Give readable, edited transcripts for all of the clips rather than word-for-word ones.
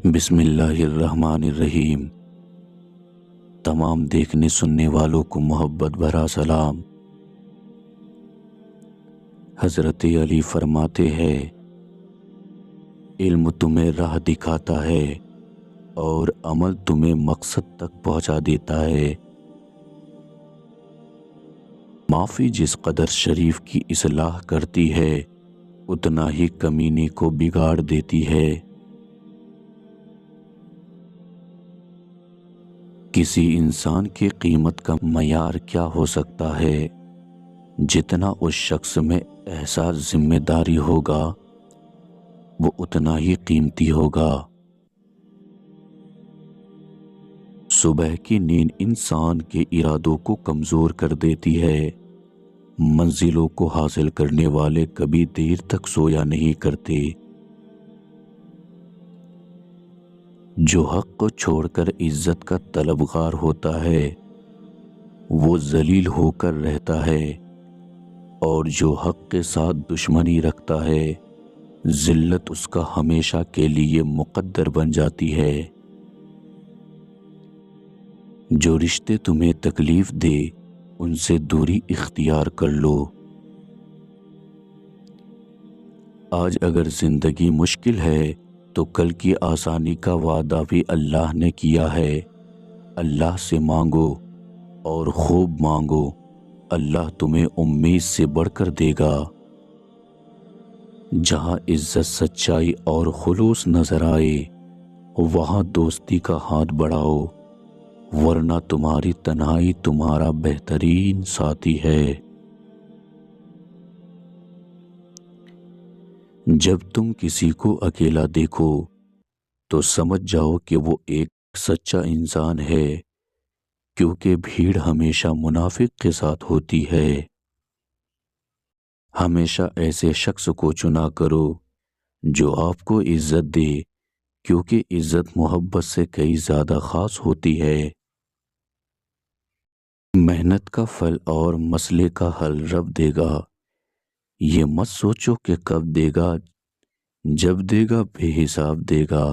بسم اللہ الرحمن الرحیم۔ تمام دیکھنے سننے والوں کو محبت بھرا سلام۔ حضرت علی فرماتے ہیں، علم تمہیں راہ دکھاتا ہے اور عمل تمہیں مقصد تک پہنچا دیتا ہے۔ معافی جس قدر شریف کی اصلاح کرتی ہے اتنا ہی کمینے کو بگاڑ دیتی ہے۔ کسی انسان کی قیمت کا معیار کیا ہو سکتا ہے؟ جتنا اس شخص میں احساس ذمہ داری ہوگا وہ اتنا ہی قیمتی ہوگا۔ صبح کی نیند انسان کے ارادوں کو کمزور کر دیتی ہے۔ منزلوں کو حاصل کرنے والے کبھی دیر تک سویا نہیں کرتے۔ جو حق کو چھوڑ کر عزت کا طلبگار ہوتا ہے وہ ذلیل ہو کر رہتا ہے، اور جو حق کے ساتھ دشمنی رکھتا ہے ذلت اس کا ہمیشہ کے لیے مقدر بن جاتی ہے۔ جو رشتے تمہیں تکلیف دے ان سے دوری اختیار کر لو۔ آج اگر زندگی مشکل ہے تو کل کی آسانی کا وعدہ بھی اللہ نے کیا ہے۔ اللہ سے مانگو اور خوب مانگو، اللہ تمہیں امید سے بڑھ کر دے گا۔ جہاں عزت، سچائی اور خلوص نظر آئے وہاں دوستی کا ہاتھ بڑھاؤ، ورنہ تمہاری تنہائی تمہارا بہترین ساتھی ہے۔ جب تم کسی کو اکیلا دیکھو تو سمجھ جاؤ کہ وہ ایک سچا انسان ہے، کیونکہ بھیڑ ہمیشہ منافق کے ساتھ ہوتی ہے۔ ہمیشہ ایسے شخص کو چنا کرو جو آپ کو عزت دے، کیونکہ عزت محبت سے کئی زیادہ خاص ہوتی ہے۔ محنت کا پھل اور مسئلے کا حل رب دے گا، یہ مت سوچو کہ کب دے گا، جب دے گا بے حساب دے گا۔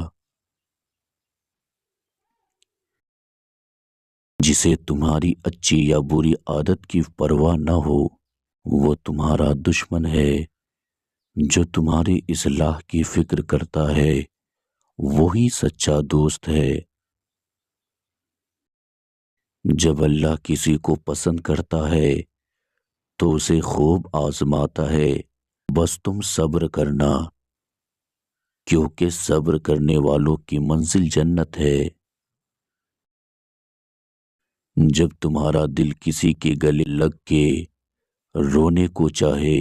جسے تمہاری اچھی یا بری عادت کی پرواہ نہ ہو وہ تمہارا دشمن ہے۔ جو تمہاری اصلاح کی فکر کرتا ہے وہی سچا دوست ہے۔ جب اللہ کسی کو پسند کرتا ہے تو اسے خوب آزماتا ہے، بس تم صبر کرنا، کیونکہ صبر کرنے والوں کی منزل جنت ہے۔ جب تمہارا دل کسی کے گلے لگ کے رونے کو چاہے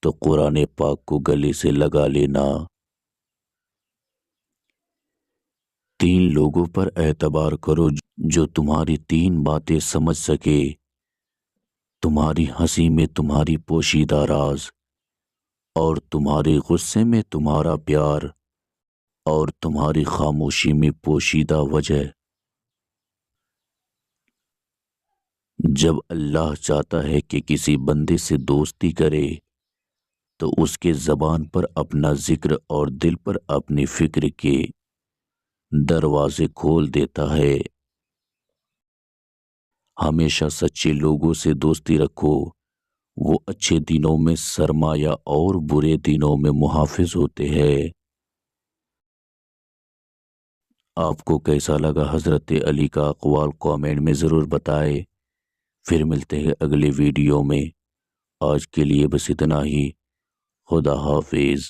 تو قرآن پاک کو گلے سے لگا لینا۔ 3 لوگوں پر اعتبار کرو جو تمہاری 3 باتیں سمجھ سکے، تمہاری ہنسی میں تمہاری پوشیدہ راز، اور تمہارے غصے میں تمہارا پیار، اور تمہاری خاموشی میں پوشیدہ وجہ۔ جب اللہ چاہتا ہے کہ کسی بندے سے دوستی کرے تو اس کے زبان پر اپنا ذکر اور دل پر اپنی فکر کے دروازے کھول دیتا ہے۔ ہمیشہ سچے لوگوں سے دوستی رکھو، وہ اچھے دنوں میں سرمایہ اور برے دنوں میں محافظ ہوتے ہیں۔ آپ کو کیسا لگا حضرت علی کا اقوال کامنٹ میں ضرور بتائیں۔ پھر ملتے ہیں اگلے ویڈیو میں۔ آج کے لیے بس اتنا ہی۔ خدا حافظ۔